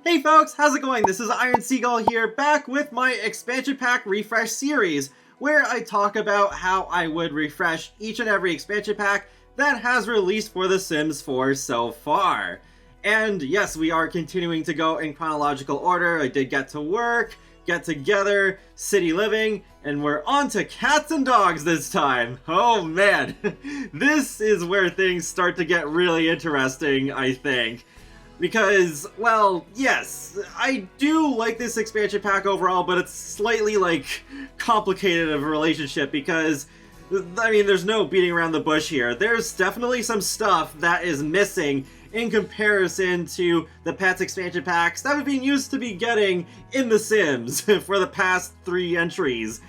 Hey folks, how's it going? This is Iron Seagull here, back with my expansion pack refresh series, where I talk about how I would refresh each and every expansion pack that has released for The Sims 4 so far. And yes, we are continuing to go in chronological order. I did Get to Work, Get Together, City Living, and we're on to Cats and Dogs this time. Oh man, this is where things start to get really interesting, I think. Because, well, yes, I do like this expansion pack overall, but it's slightly, complicated of a relationship because, I mean, there's no beating around the bush here. There's definitely some stuff that is missing in comparison to the Pets expansion packs that we've been used to be getting in The Sims for the past 3 entries.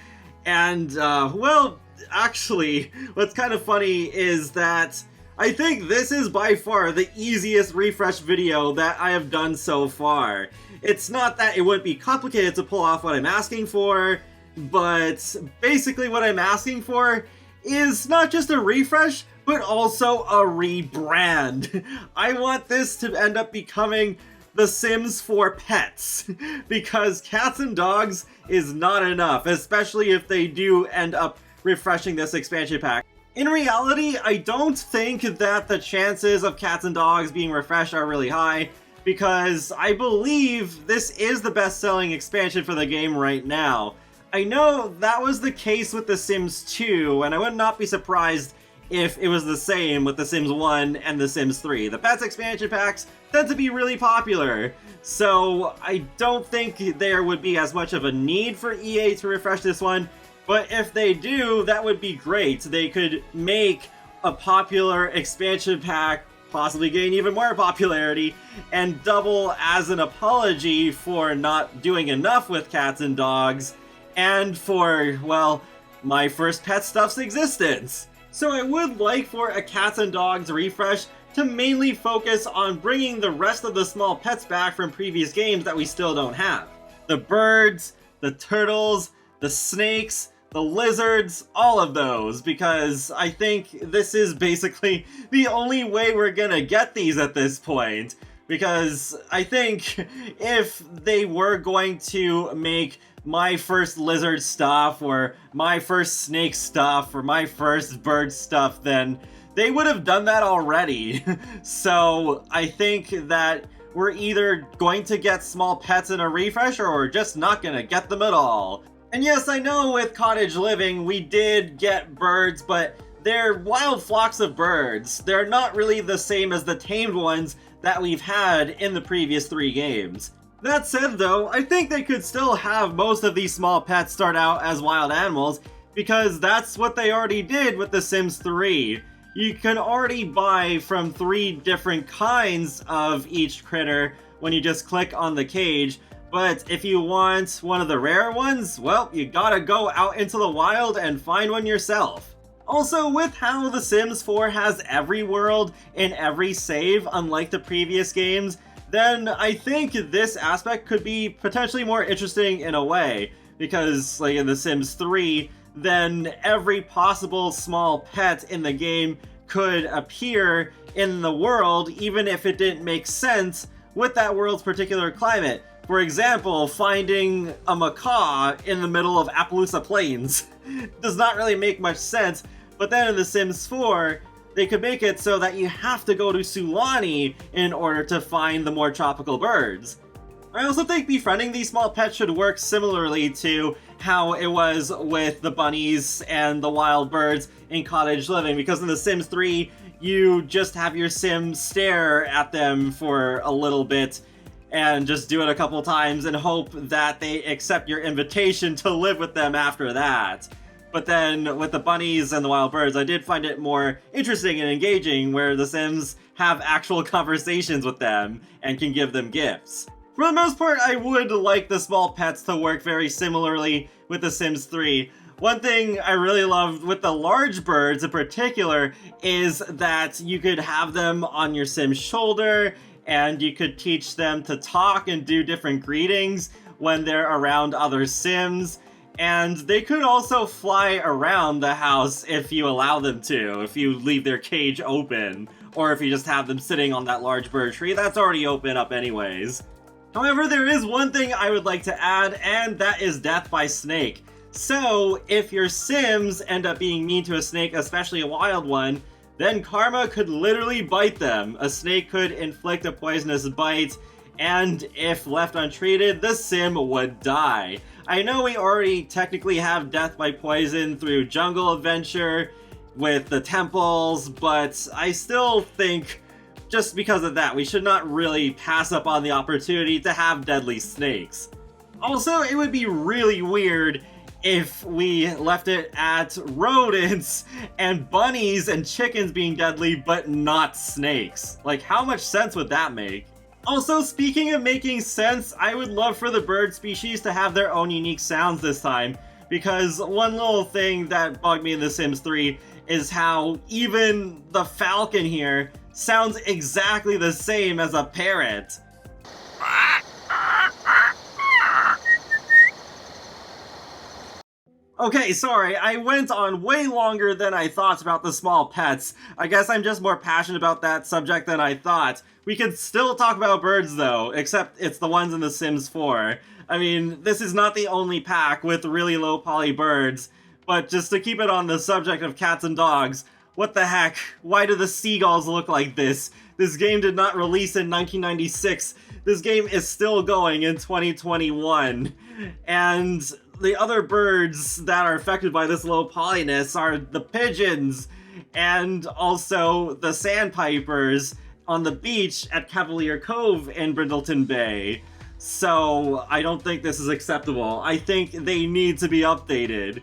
And, well, actually, what's kind of funny is that I think this is by far the easiest refresh video that I have done so far. It's not that it wouldn't be complicated to pull off what I'm asking for, but basically what I'm asking for is not just a refresh, but also a rebrand. I want this to end up becoming The Sims 4 Pets, because Cats and Dogs is not enough, especially if they do end up refreshing this expansion pack. In reality, I don't think that the chances of Cats and Dogs being refreshed are really high, because I believe this is the best-selling expansion for the game right now. I know that was the case with The Sims 2, and I would not be surprised if it was the same with The Sims 1 and The Sims 3. The Pets expansion packs tend to be really popular, so I don't think there would be as much of a need for EA to refresh this one. But if they do, that would be great. They could make a popular expansion pack, possibly gain even more popularity, and double as an apology for not doing enough with Cats and Dogs, and for, well, my first pet stuff's existence. So I would like for a Cats and Dogs refresh to mainly focus on bringing the rest of the small pets back from previous games that we still don't have. The birds, the turtles, the snakes, the lizards, all of those, because I think this is basically the only way we're gonna get these at this point. Because I think if they were going to make my first lizard stuff, or my first snake stuff, or my first bird stuff, then they would have done that already. So I think that we're either going to get small pets in a refresh, or we're just not gonna get them at all. And yes, I know with Cottage Living we did get birds, but they're wild flocks of birds. They're not really the same as the tamed ones that we've had in the previous 3 games. That said though, I think they could still have most of these small pets start out as wild animals, because that's what they already did with The Sims 3. You can already buy from 3 different kinds of each critter when you just click on the cage. But if you want one of the rare ones, well, you gotta go out into the wild and find one yourself. Also, with how The Sims 4 has every world in every save, unlike the previous games, then I think this aspect could be potentially more interesting in a way. Because, like in The Sims 3, then every possible small pet in the game could appear in the world, even if it didn't make sense with that world's particular climate. For example, finding a macaw in the middle of Appaloosa Plains does not really make much sense, but then in The Sims 4, they could make it so that you have to go to Sulani in order to find the more tropical birds. I also think befriending these small pets should work similarly to how it was with the bunnies and the wild birds in Cottage Living, because in The Sims 3, you just have your sim stare at them for a little bit, and just do it a couple times and hope that they accept your invitation to live with them after that. But then with the bunnies and the wild birds, I did find it more interesting and engaging where the Sims have actual conversations with them and can give them gifts. For the most part, I would like the small pets to work very similarly with The Sims 3. One thing I really loved with the large birds in particular is that you could have them on your Sim's shoulder, and you could teach them to talk and do different greetings when they're around other Sims. And they could also fly around the house if you allow them to, if you leave their cage open. or if you just have them sitting on that large bird tree, that's already open up anyways. However, there is one thing I would like to add, and that is death by snake. So, if your Sims end up being mean to a snake, especially a wild one, then karma could literally bite them. A snake could inflict a poisonous bite, and if left untreated, the Sim would die. I know we already technically have death by poison through Jungle Adventure with the temples, but I still think just because of that, we should not really pass up on the opportunity to have deadly snakes. Also, it would be really weird if we left it at rodents and bunnies and chickens being deadly, but not snakes. Like, how much sense would that make? Also, speaking of making sense, I would love for the bird species to have their own unique sounds this time, because one little thing that bugged me in The Sims 3 is how even the falcon here sounds exactly the same as a parrot. Okay, sorry, I went on way longer than I thought about the small pets. I guess I'm just more passionate about that subject than I thought. We could still talk about birds though, except it's the ones in The Sims 4. I mean, this is not the only pack with really low poly birds, but just to keep it on the subject of cats and dogs, what the heck? Why do the seagulls look like this? This game did not release in 1996. This game is still going in 2021. And the other birds that are affected by this low polyness are the pigeons and also the sandpipers on the beach at Cavalier Cove in Brindleton Bay. So I don't think this is acceptable. I think they need to be updated.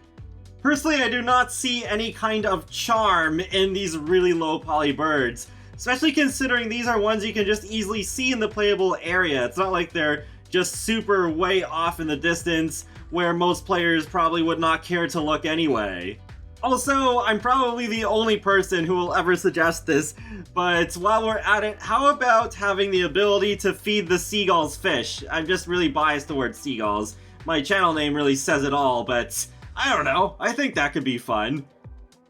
Personally, I do not see any kind of charm in these really low poly birds, especially considering these are ones you can just easily see in the playable area. It's not like they're just super way off in the distance where most players probably would not care to look anyway. Also, I'm probably the only person who will ever suggest this, but while we're at it, how about having the ability to feed the seagulls fish? I'm just really biased towards seagulls. My channel name really says it all, but I don't know, I think that could be fun.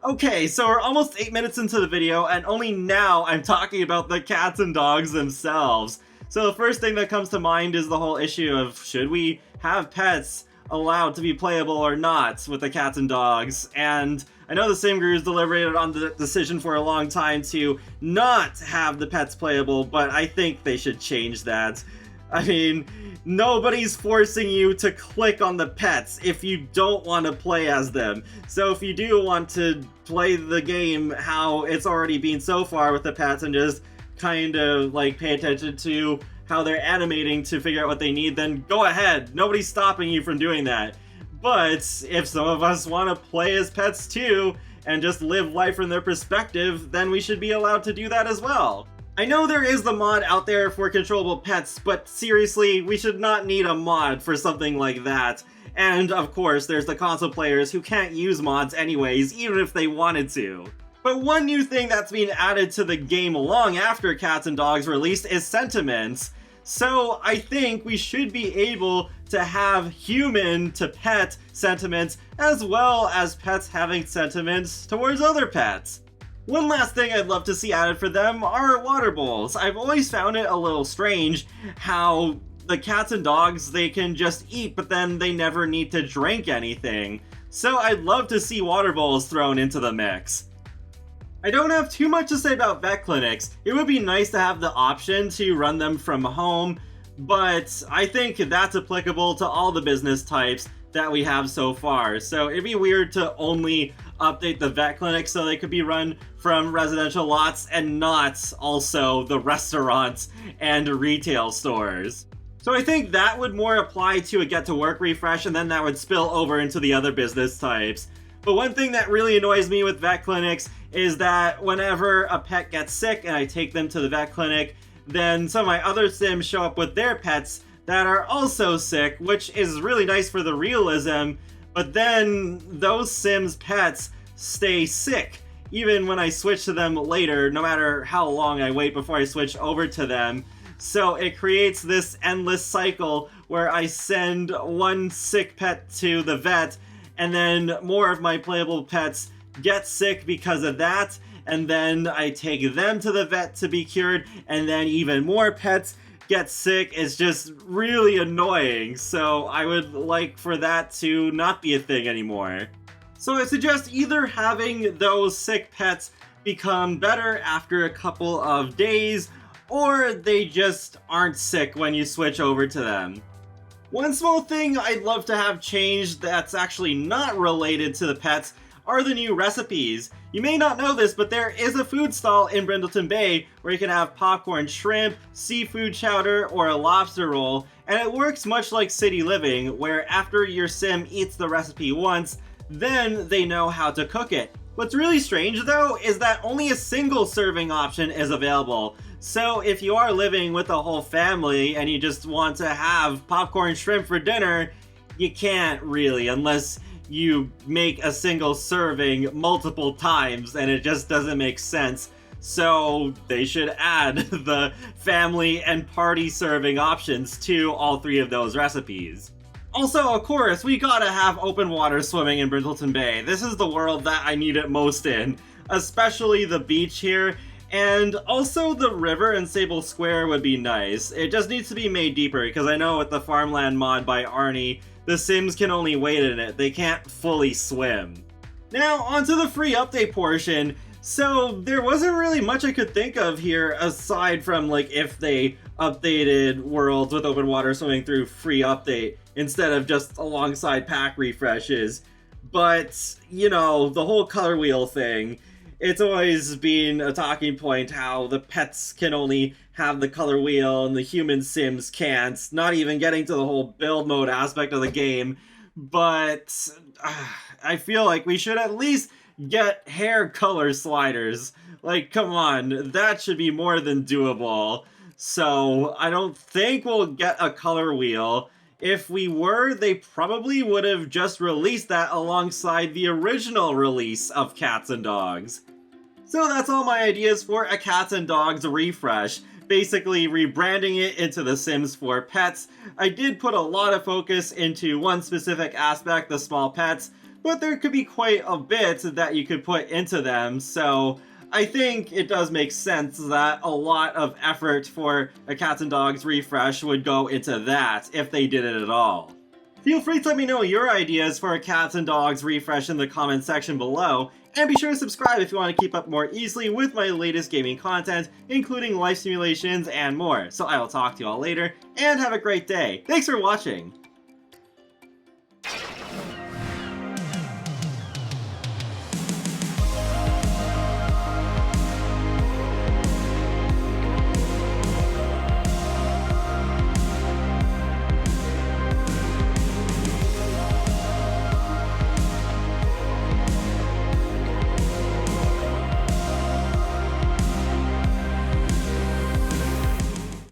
Okay, so we're almost 8 minutes into the video, and only now I'm talking about the cats and dogs themselves. So the first thing that comes to mind is the whole issue of should we have pets allowed to be playable or not with the cats and dogs, and I know the Sim Gurus deliberated on the decision for a long time to not have the pets playable, but I think they should change that. I mean, nobody's forcing you to click on the pets if you don't want to play as them. So if you do want to play the game how it's already been so far with the pets and just kind of like pay attention to how they're animating to figure out what they need, then go ahead. Nobody's stopping you from doing that. But if some of us want to play as pets too and just live life from their perspective, then we should be allowed to do that as well. I know there is the mod out there for controllable pets, but seriously, we should not need a mod for something like that. And of course, there's the console players who can't use mods anyways, even if they wanted to. But one new thing that's been added to the game long after Cats and Dogs released is sentiments. So I think we should be able to have human to pet sentiments as well as pets having sentiments towards other pets. One last thing I'd love to see added for them are water bowls. I've always found it a little strange how the cats and dogs, they can just eat, but then they never need to drink anything. So I'd love to see water bowls thrown into the mix. I don't have too much to say about vet clinics. It would be nice to have the option to run them from home, but I think that's applicable to all the business types that we have so far. So it'd be weird to only update the vet clinics so they could be run from residential lots and not also the restaurants and retail stores. So I think that would more apply to a get to work refresh, and then that would spill over into the other business types. But one thing that really annoys me with vet clinics is that whenever a pet gets sick and I take them to the vet clinic, then some of my other Sims show up with their pets that are also sick, which is really nice for the realism, but then those Sims' pets stay sick, even when I switch to them later, no matter how long I wait before I switch over to them. So it creates this endless cycle where I send one sick pet to the vet, and then more of my playable pets get sick because of that, and then I take them to the vet to be cured, and then even more pets get sick. It's just really annoying, so I would like for that to not be a thing anymore. So I suggest either having those sick pets become better after a couple of days, or they just aren't sick when you switch over to them. One small thing I'd love to have changed that's actually not related to the pets are the new recipes. You may not know this, but there is a food stall in Brindleton Bay where you can have popcorn shrimp, seafood chowder, or a lobster roll, and it works much like City Living, where after your sim eats the recipe once, then they know how to cook it. What's really strange though is that only a single serving option is available. So if you are living with a whole family and you just want to have popcorn shrimp for dinner, you can't really, unless you make a single serving multiple times, and it just doesn't make sense. So they should add the family and party serving options to all three of those recipes. Also, of course, we gotta have open water swimming in Brindleton Bay. This is the world that I need it most in, especially the beach here, and also the river in Sable Square would be nice. It just needs to be made deeper, because I know with the farmland mod by Arnie, the Sims can only wade in it, they can't fully swim. Now, onto the free update portion. So, there wasn't really much I could think of here, aside from, like, if they updated worlds with open water swimming through free update, instead of just alongside pack refreshes. But, you know, the whole color wheel thing, it's always been a talking point how the pets can only have the color wheel and the human sims can't, not even getting to the whole build mode aspect of the game. But I feel like we should at least get hair color sliders. Like, come on, that should be more than doable. So I don't think we'll get a color wheel. If we were, they probably would have just released that alongside the original release of Cats and Dogs. So that's all my ideas for a Cats and Dogs refresh. Basically rebranding it into The Sims 4 Pets. I did put a lot of focus into one specific aspect, the small pets, but there could be quite a bit that you could put into them, so I think it does make sense that a lot of effort for a Cats and Dogs refresh would go into that, if they did it at all. Feel free to let me know your ideas for a Cats and Dogs refresh in the comment section below, and be sure to subscribe if you want to keep up more easily with my latest gaming content, including life simulations and more. So I will talk to you all later, and have a great day. Thanks for watching!